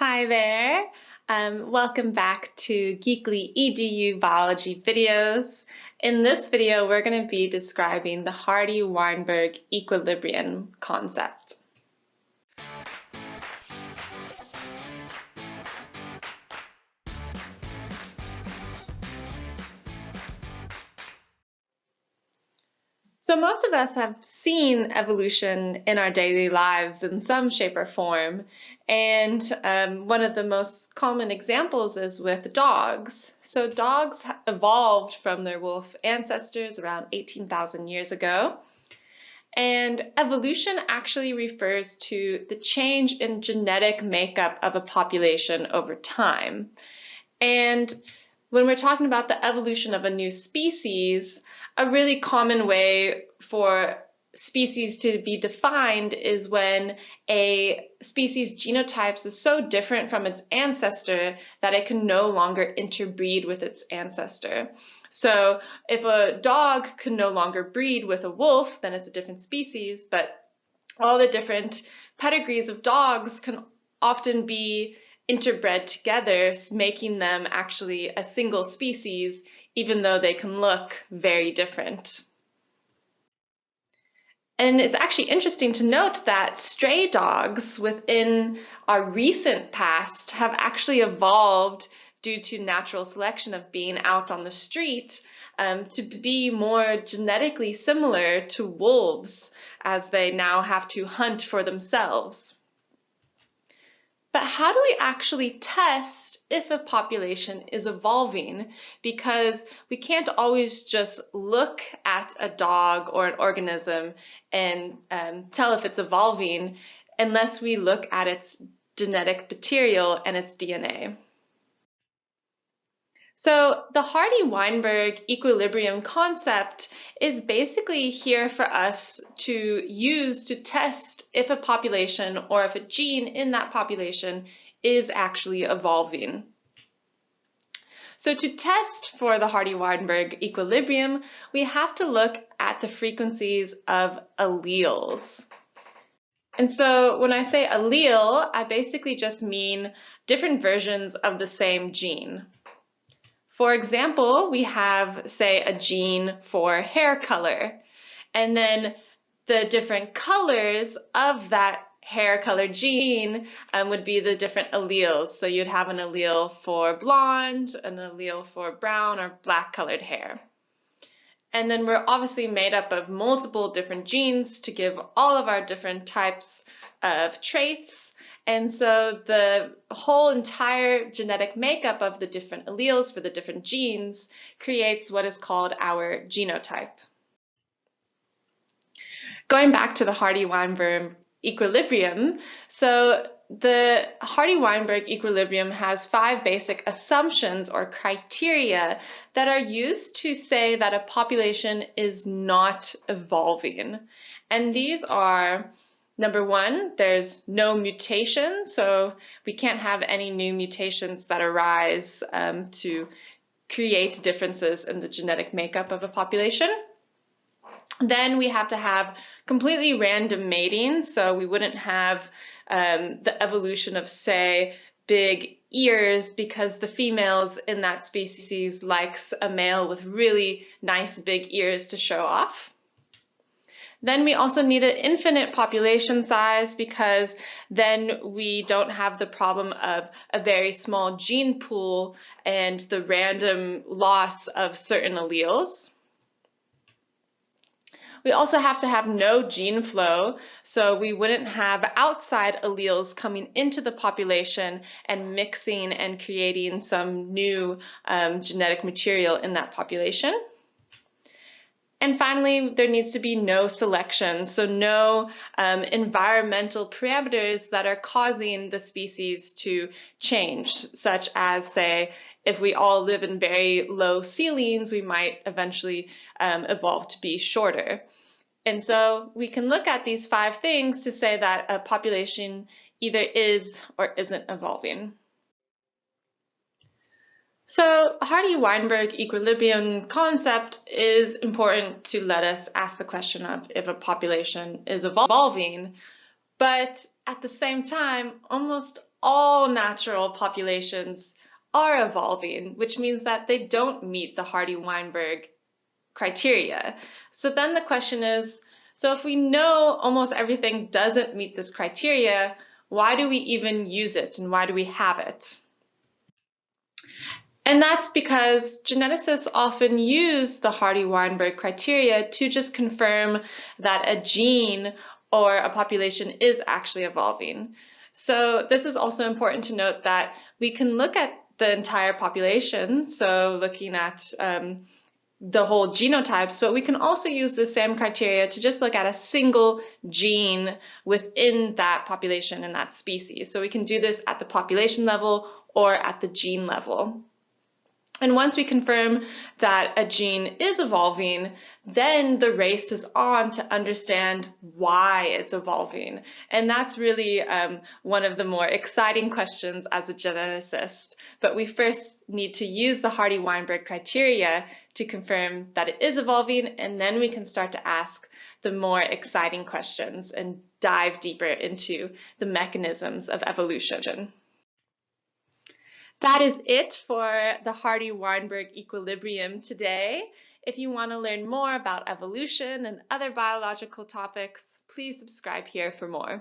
Hi there. Welcome back to GeeklyEDU Biology videos. In this video, we're going to be describing the Hardy-Weinberg Equilibrium concept. So most of us have seen evolution in our daily lives in some shape or form, and one of the most common examples is with dogs. So dogs evolved from their wolf ancestors around 18,000 years ago, and evolution actually refers to the change in genetic makeup of a population over time. And when we're talking about the evolution of a new species, a really common way for species to be defined is when a species' genotypes is so different from its ancestor that it can no longer interbreed with its ancestor. So if a dog can no longer breed with a wolf, then it's a different species, but all the different pedigrees of dogs can often be interbred together, making them actually a single species, even though they can look very different. And it's actually interesting to note that stray dogs within our recent past have actually evolved due to natural selection of being out on the street to be more genetically similar to wolves, as they now have to hunt for themselves. But how do we actually test if a population is evolving? Because we can't always just look at a dog or an organism and tell if it's evolving unless we look at its genetic material and its DNA. So the Hardy-Weinberg equilibrium concept is basically here for us to use to test if a population or if a gene in that population is actually evolving. So to test for the Hardy-Weinberg equilibrium, we have to look at the frequencies of alleles. And so when I say allele, I basically just mean different versions of the same gene. For example, we have, say, a gene for hair color, and then the different colors of that hair color gene would be the different alleles. So you'd have an allele for blonde, an allele for brown or black colored hair. And then we're obviously made up of multiple different genes to give all of our different types of traits. And so the whole entire genetic makeup of the different alleles for the different genes creates what is called our genotype. Going back to the Hardy-Weinberg equilibrium, so the Hardy-Weinberg equilibrium has 5 basic assumptions or criteria that are used to say that a population is not evolving. And these are: number 1, there's no mutation, so we can't have any new mutations that arise to create differences in the genetic makeup of a population. Then we have to have completely random mating, so we wouldn't have the evolution of, say, big ears because the females in that species likes a male with really nice big ears to show off. Then we also need an infinite population size because then we don't have the problem of a very small gene pool and the random loss of certain alleles. We also have to have no gene flow, so we wouldn't have outside alleles coming into the population and mixing and creating some new genetic material in that population. And finally, there needs to be no selection, so no environmental parameters that are causing the species to change, such as, say, if we all live in very low ceilings, we might eventually evolve to be shorter. And so we can look at these 5 things to say that a population either is or isn't evolving. So Hardy-Weinberg equilibrium concept is important to let us ask the question of if a population is evolving, but at the same time, almost all natural populations are evolving, which means that they don't meet the Hardy-Weinberg criteria. So then the question is, so if we know almost everything doesn't meet this criteria, why do we even use it and why do we have it? And that's because geneticists often use the Hardy-Weinberg criteria to just confirm that a gene or a population is actually evolving. So this is also important to note that we can look at the entire population, so looking at the whole genotypes, but we can also use the same criteria to just look at a single gene within that population and that species. So we can do this at the population level or at the gene level. And once we confirm that a gene is evolving, then the race is on to understand why it's evolving. And that's really one of the more exciting questions as a geneticist. But we first need to use the Hardy-Weinberg criteria to confirm that it is evolving, and then we can start to ask the more exciting questions and dive deeper into the mechanisms of evolution. That is it for the Hardy-Weinberg Equilibrium today. If you want to learn more about evolution and other biological topics, please subscribe here for more.